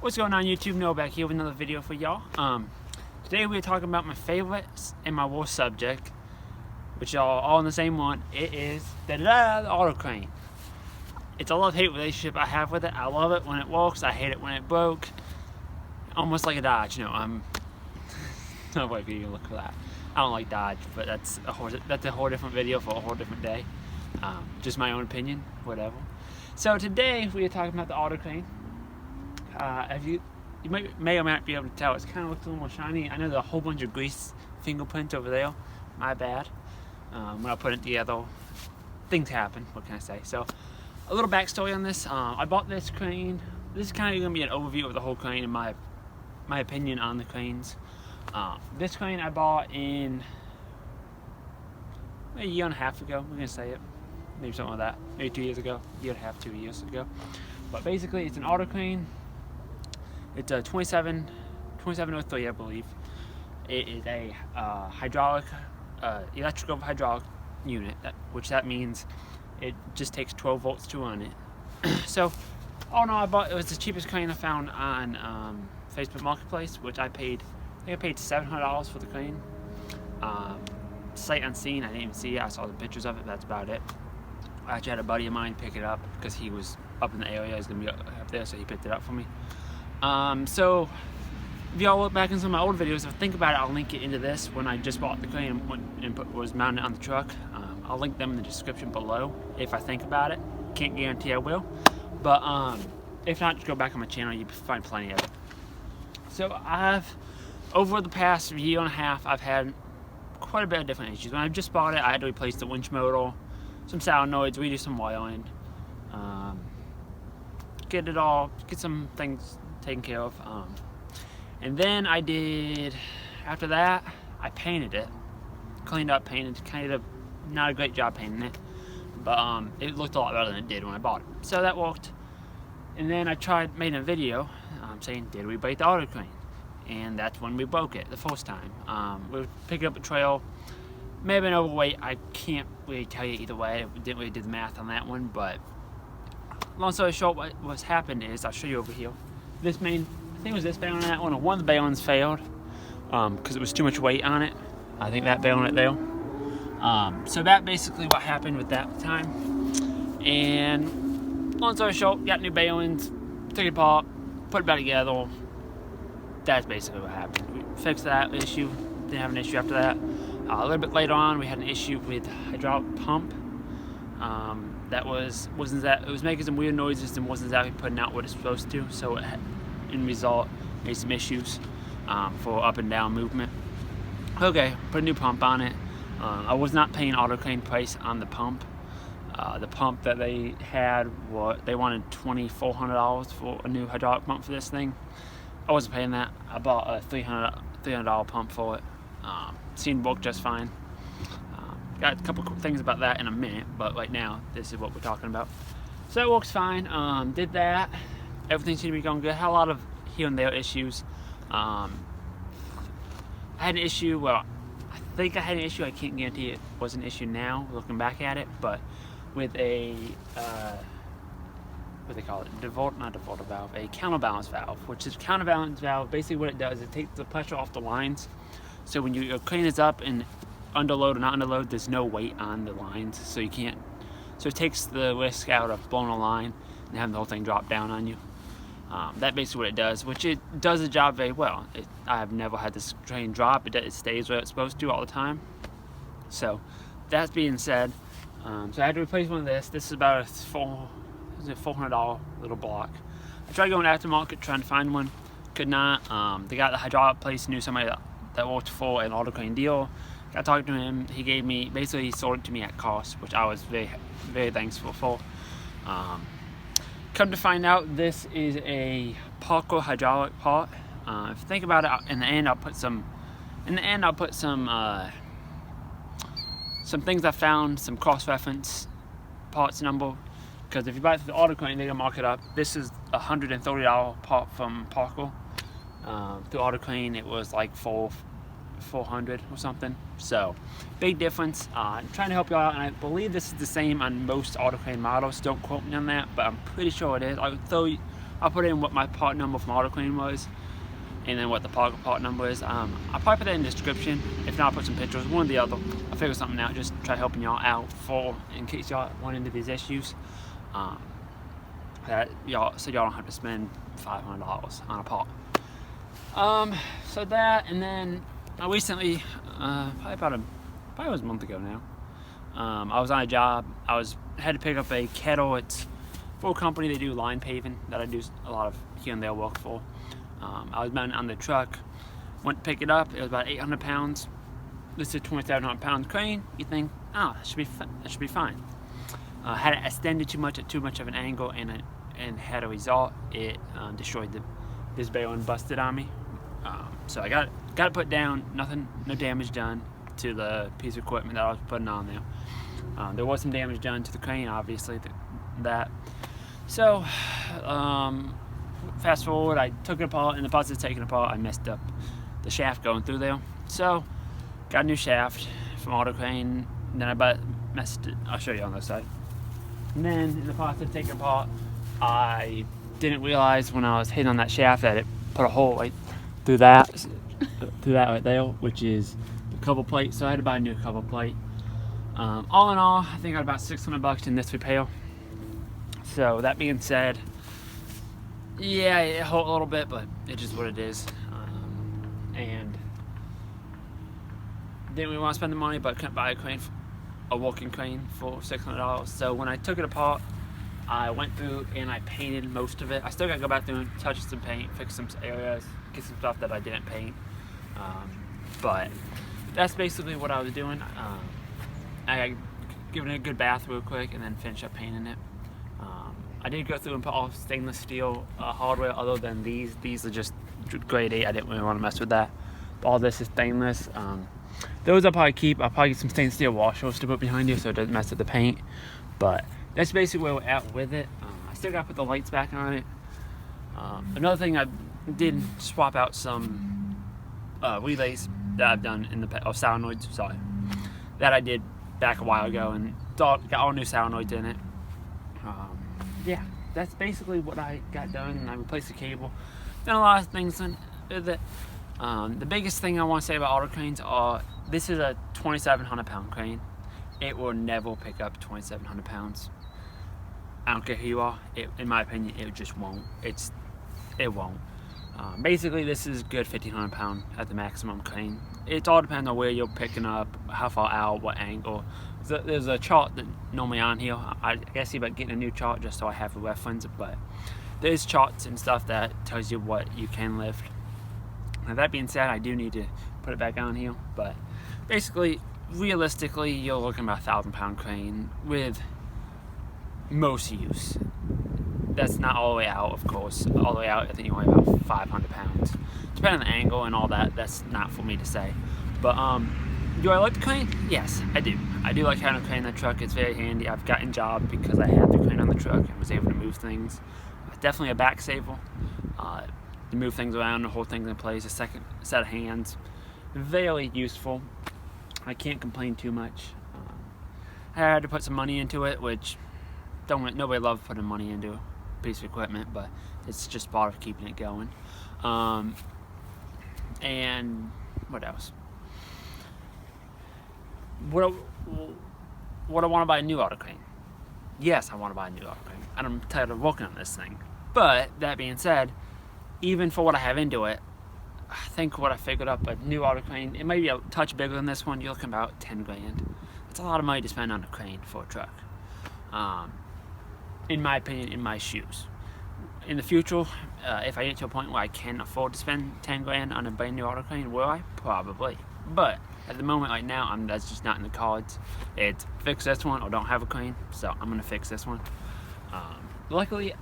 What's going on YouTube? Noah back here with another video for y'all. Today we're talking about my favorites and my worst subject, which are all in the same one. It is the auto crane. It's a love-hate relationship I have with it. I love it when it works. I hate it when it broke. Almost like a Dodge, you know. No way for you to look for that. I don't like Dodge, but that's a whole different video for a whole different day. Just my own opinion, whatever. So today we are talking about the auto crane. You may or may not be able to tell, it kind of looks a little more shiny. I know there's a whole bunch of grease fingerprints over there. My bad. When I put it together, things happen. What can I say? So, a little backstory on this. I bought this crane. This is kind of going to be an overview of the whole crane and my opinion on the cranes. This crane I bought in a year and a half ago. I'm going to say it. Maybe something like that. Maybe 2 years ago. Year and a half, 2 years ago. But basically, it's an auto crane. It's a 2703, I believe. It is a electrical hydraulic unit, which means it just takes 12 volts to run it. So, all in all, it was the cheapest crane I found on Facebook Marketplace, which I think I paid $700 for the crane. Sight unseen, I didn't even see it. I saw the pictures of it, that's about it. I actually had a buddy of mine pick it up because he was up in the area. He's gonna be up there, so he picked it up for me. So if y'all look back in some of my old videos, if I think about it, I'll link it into this when I just bought the crane and was mounted on the truck. I'll link them in the description below if I think about it. Can't guarantee I will, but if not, just go back on my channel. You find plenty of it. So over the past year and a half, I've had quite a bit of different issues. When I just bought it, I had to replace the winch motor, some solenoids, redo some wiring, get some things taken care of, and then after that I painted it, cleaned up, painted, kind of not a great job painting it, but it looked a lot better than it did when I bought it, so that worked. And then I made a video saying, did we break the auto crane? And that's when we broke it the first time. We were picking up a trail, may have been overweight, I can't really tell you either way. We didn't really do the math on that one, but long story short, what's happened is, I'll show you over here. I think it was this bearing on that one, or one of the bearings failed because it was too much weight on it. I think that bearing right there. So that basically what happened with that time. And long story short, got new bearings, took it apart, put it back together. That's basically what happened. We fixed that issue, didn't have an issue after that. A little bit later on, we had an issue with hydraulic pump. It was making some weird noises and wasn't exactly putting out what it's supposed to, so it in result made some issues for up and down movement. Okay, put a new pump on it. I was not paying auto crane price on the pump. The pump that they had, they wanted $2,400 for a new hydraulic pump for this thing. I wasn't paying that. I bought a $300 pump for it. Seemed to work just fine. Got a couple things about that in a minute, but right now this is what we're talking about. So it works fine. Did that. Everything seemed to be going good. Had a lot of here and there issues. I had an issue. Well, I think I had an issue. I can't guarantee it was an issue now, looking back at it, but with a what do they call it? Not diverter valve, a counterbalance valve. Which is counterbalance valve. Basically, what it does is it takes the pressure off the lines. So when your crane is up and under load or not under load, there's no weight on the lines, so you can't. So it takes the risk out of blowing a line and having the whole thing drop down on you. That's basically what it does, which it does the job very well. I have never had this crane drop. It stays where it's supposed to all the time. So that being said, so I had to replace one of this. This is about a $400 little block. I tried going aftermarket trying to find one, could not. The guy at the hydraulic place knew somebody that worked for an auto crane deal. Got talking to him. He sold it to me at cost, which I was very, very thankful for. Come to find out, this is a Parker hydraulic part. If you think about it, in the end I'll put some things I found, some cross-reference parts number, because if you buy it through the auto crane, they're gonna mark it up. This is a $130 part from Parker. Through auto crane, it was like $400 or something. So big difference. I'm trying to help you out, and I believe this is the same on most auto crane models. Don't quote me on that, but I'm pretty sure it is. I'll throw I'll put in what my part number from Auto Clean was, and then what the part number is. I'll probably put that in the description. If not, I'll put some pictures, one or the other. I'll figure something out, just try helping y'all out in case y'all run into these issues. So y'all don't have to spend $500 on a part. So that, and then I recently, probably was a month ago now, I was on a job. Had to pick up a kettle. It's for a company. They do line paving that I do a lot of here and there work for. I was mounted on the truck, went to pick it up. It was about 800 pounds. This is a 2,700 pound crane. You think, oh, that should be fine. Had it extended too much at too much of an angle, and had a result, it destroyed this barrel and busted on me. So I got it put down. No damage done to the piece of equipment that I was putting on there. There was some damage done to the crane, obviously. So fast forward, I took it apart. In the process of taking it apart, I messed up the shaft going through there. So got a new shaft from Auto Crane. Then I messed it. I'll show you on the other side. And then in the process of taking it apart, I didn't realize when I was hitting on that shaft that it put a hole right through that right there, which is the cover plate. So I had to buy a new cover plate. All in all, I think I got about $600 in this repair. So that being said, yeah, it hurt a little bit, but it's just what it is. And didn't really want to spend the money, but couldn't buy a walking crane for $600. So when I took it apart, I went through and I painted most of it. I still got to go back through and touch some paint, fix some areas, get some stuff that I didn't paint. But that's basically what I was doing. I got given it a good bath real quick and then finish up painting it. I did go through and put all stainless steel hardware other than these. These are just grade 8. I didn't really want to mess with that. All this is stainless. Those I'll probably keep. I'll probably get some stainless steel washers to put behind you so it doesn't mess with the paint. But that's basically where we're at with it. I still got to put the lights back on it. Another thing, I did swap out some relays that I've done in the past, or solenoids, sorry, that I did back a while ago, and got all new solenoids in it. Yeah, that's basically what I got done, and I replaced the cable. Done a lot of things with it. The biggest thing I want to say about auto cranes are, this is a 2,700 pound crane. It will never pick up 2,700 pounds. I don't care who you are. In my opinion, it just won't. It won't. Basically, this is good 1,500 pound at the maximum crane. It all depends on where you're picking up, how far out, what angle. There's a chart that normally on here. I guess about getting a new chart just so I have a reference, but there's charts and stuff that tells you what you can lift. Now that being said, I do need to put it back on here, but basically, realistically, you're looking about 1,000 pound crane with most use. That's not all the way out, of course. All the way out, I think you're only about 500 pounds. Depending on the angle and all that, that's not for me to say. But do I like the crane? Yes, I do. I do like having a crane in the truck. It's very handy. I've gotten jobs because I had the crane on the truck and was able to move things. Definitely a back saver. To move things around, to hold things in place, a second set of hands. Very useful. I can't complain too much. I had to put some money into it, which nobody loves putting money into a piece of equipment, but it's just part of keeping it going. And what else? What I want to buy a new auto crane. Yes, I want to buy a new auto crane. And I'm tired of working on this thing. But that being said, even for what I have into it, I think what I figured up, a new auto crane, it might be a touch bigger than this one. You're looking about 10 grand. That's a lot of money to spend on a crane for a truck. In my opinion, in my shoes. In the future, if I get to a point where I can afford to spend 10 grand on a brand new auto crane, will I? Probably. But at the moment right now, that's just not in the cards. It's fix this one or don't have a crane, so I'm gonna fix this one. Luckily,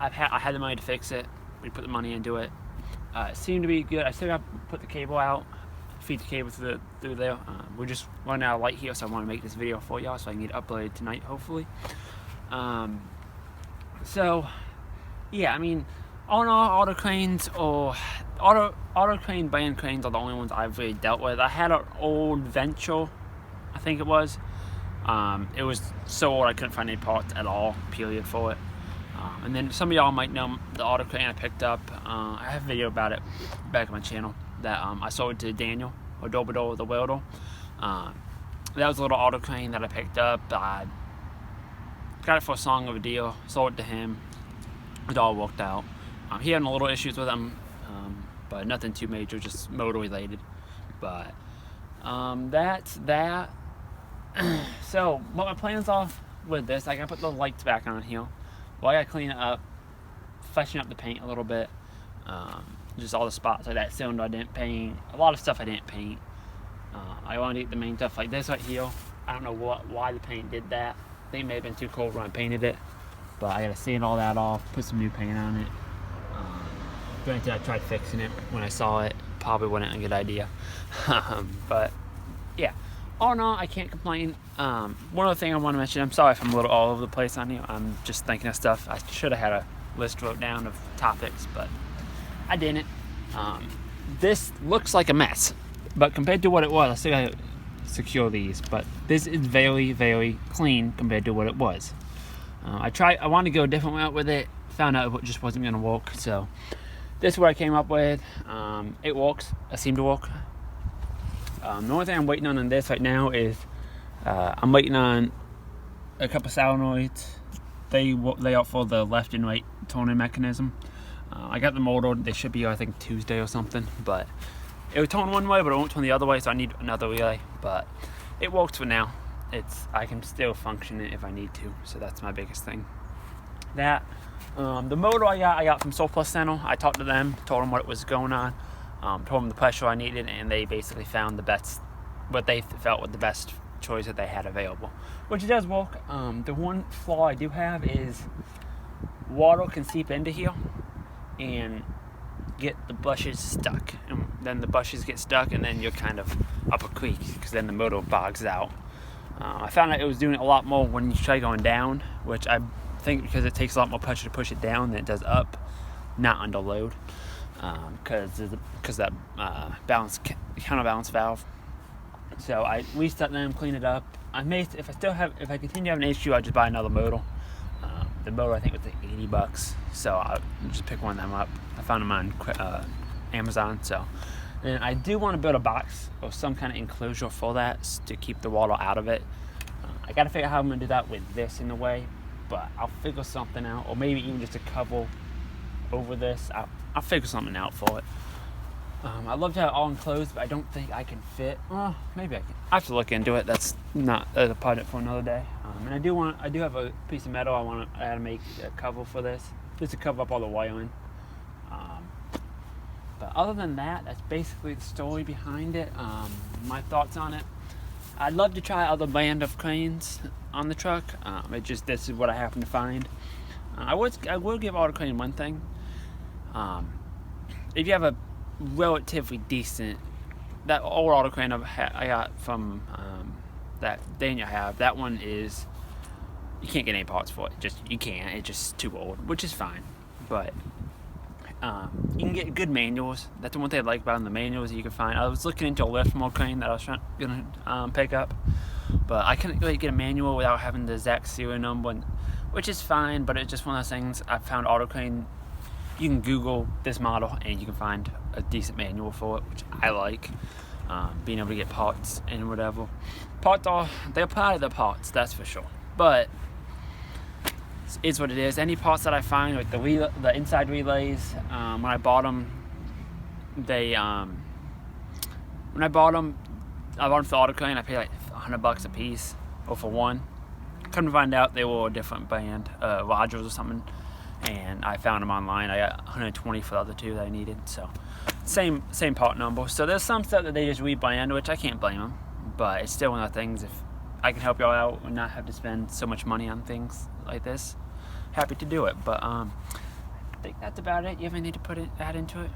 I had the money to fix it. We put the money into it. It seemed to be good. I still got to put the cable out, feed the cable through there. We're just running out of light here, so I want to make this video for y'all so I can get it uploaded tonight, hopefully. So, yeah, I mean, all in all, auto cranes or auto crane brand cranes are the only ones I've really dealt with. I had an old Venture, I think it was. It was so old I couldn't find any parts at all, period, for it. And then some of y'all might know the auto crane I picked up. I have a video about it back on my channel that I sold to Daniel Odobodo the Welder. That was a little auto crane that I picked up. I got it for a song of a deal, sold it to him. It all worked out. He had a little issues with him, but nothing too major, just motor related. But that's that. So what my plans are with this, I gotta put the lights back on here. Well, I gotta clean it up, freshen up the paint a little bit. Just all the spots like that cylinder I didn't paint, a lot of stuff I didn't paint. I want to get the main stuff like this right here. I don't know why the paint did that. I think it may have been too cold when I painted it, but I gotta sand all that off, put some new paint on it. Granted, I tried fixing it when I saw it. Probably wasn't a good idea. But yeah, all in all, I can't complain. One other thing I want to mention, I'm sorry if I'm a little all over the place on here. I'm just thinking of stuff. I should have had a list wrote down of topics, but I didn't. This looks like a mess, but compared to what it was, I still gotta secure these, but this is very, very clean compared to what it was. I wanted to go a different route with it, found out it just wasn't gonna work, so this is what I came up with. It works, it seemed to work. The only thing I'm waiting on this right now is I'm waiting on a couple solenoids. They out for the left and right turning mechanism. I got them ordered. They should be, I think, Tuesday or something, but it would turn one way, but it won't turn the other way, so I need another relay. But it works for now. I can still function it if I need to, so that's my biggest thing. That the motor I got from Surplus Center. I talked to them, told them what was going on, told them the pressure I needed, and they basically found what they felt was the best choice that they had available, which does work. The one flaw I do have is water can seep into here and get the brushes stuck, and then the brushes get stuck, and then you're kind of up a creek because then the motor bogs out. I found out it was doing it a lot more when you try going down, which I think because it takes a lot more pressure to push it down than it does up, not under load, because that counterbalance valve. So I reset them, clean it up. If I continue having an issue, I'll just buy another motor. The motor I think was like $80, so I'll just pick one of them up. I found them on Amazon. So then I do want to build a box or some kind of enclosure for that to keep the water out of it. I got to figure out how I'm going to do that with this in the way, but I'll figure something out, or maybe even just a cover over this. I'll figure something out for it. I'd love to have it all enclosed, but I don't think I can fit. Well, maybe I can. I have to look into it. That's not a project for another day. And I do have a piece of metal I had to make a cover for this, just to cover up all the wiring. But other than that, that's basically the story behind it. My thoughts on it. I'd love to try other brand of cranes on the truck. This is what I happen to find. I will give auto crane one thing. If you have a relatively decent, that old auto crane I got from that Daniel have, that one is, you can't get any parts for it. You can't. It's just too old, which is fine. But you can get good manuals. That's the one thing I like about them, the manuals that you can find. I was looking into a lift mold crane that I was gonna pick up, but I couldn't really get a manual without having the exact serial number, which is fine. But it's just one of those things. I found auto crane. You can Google this model and you can find a decent manual for it, which I like. Being able to get parts and whatever. They're part of the parts, that's for sure. But it's what it is. Any parts that I find, like the inside relays, when I bought them, I bought them for the auto crane. I paid like $100 a piece, or for one. Couldn't find out they were a different brand, Rogers or something. And I found them online. I got 120 for the other two that I needed. So same part number. So there's some stuff that they just rebrand, which I can't blame them. But it's still one of the things. If I can help y'all out and not have to spend so much money on things like this, happy to do it. But I think that's about it. You have anything to add into it?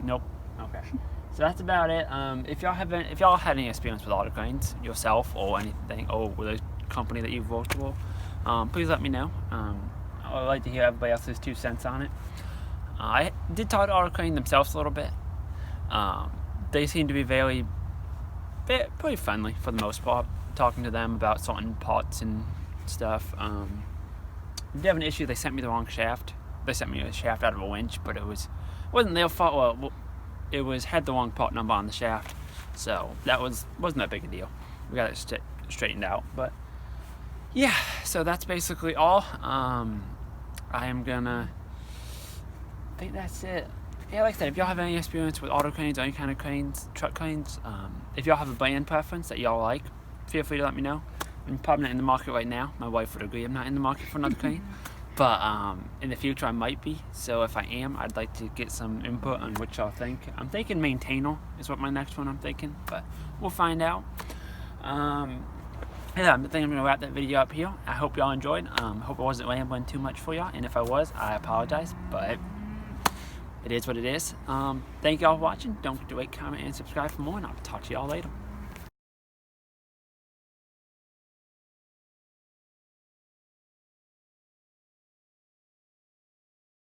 Nope. Okay. So that's about it. If y'all had any experience with auto cranes yourself or anything, or with a company that you've worked with, please let me know. I'd like to hear everybody else's 2 cents on it. I did talk to auto crane themselves a little bit. They seem to be pretty friendly for the most part, talking to them about certain parts and stuff. did have an issue. They sent me the wrong shaft. They sent me a shaft out of a winch, but it wasn't their fault. Well, it had the wrong part number on the shaft, so that wasn't that big a deal. We got it straightened out. But yeah, so that's basically all. I think that's it. Yeah, like I said, if y'all have any experience with auto cranes or any kind of cranes, truck cranes, if y'all have a brand preference that y'all like, feel free to let me know. I'm probably not in the market right now. My wife would agree I'm not in the market for another crane. But in the future I might be. So if I am, I'd like to get some input on what y'all think. I'm thinking maintainer is what my next one I'm thinking, but we'll find out. Yeah, I think I'm going to wrap that video up here. I hope y'all enjoyed. I hope I wasn't rambling too much for y'all, and if I was, I apologize, but it is what it is. Thank y'all for watching. Don't forget to rate, comment, and subscribe for more, and I'll talk to y'all later.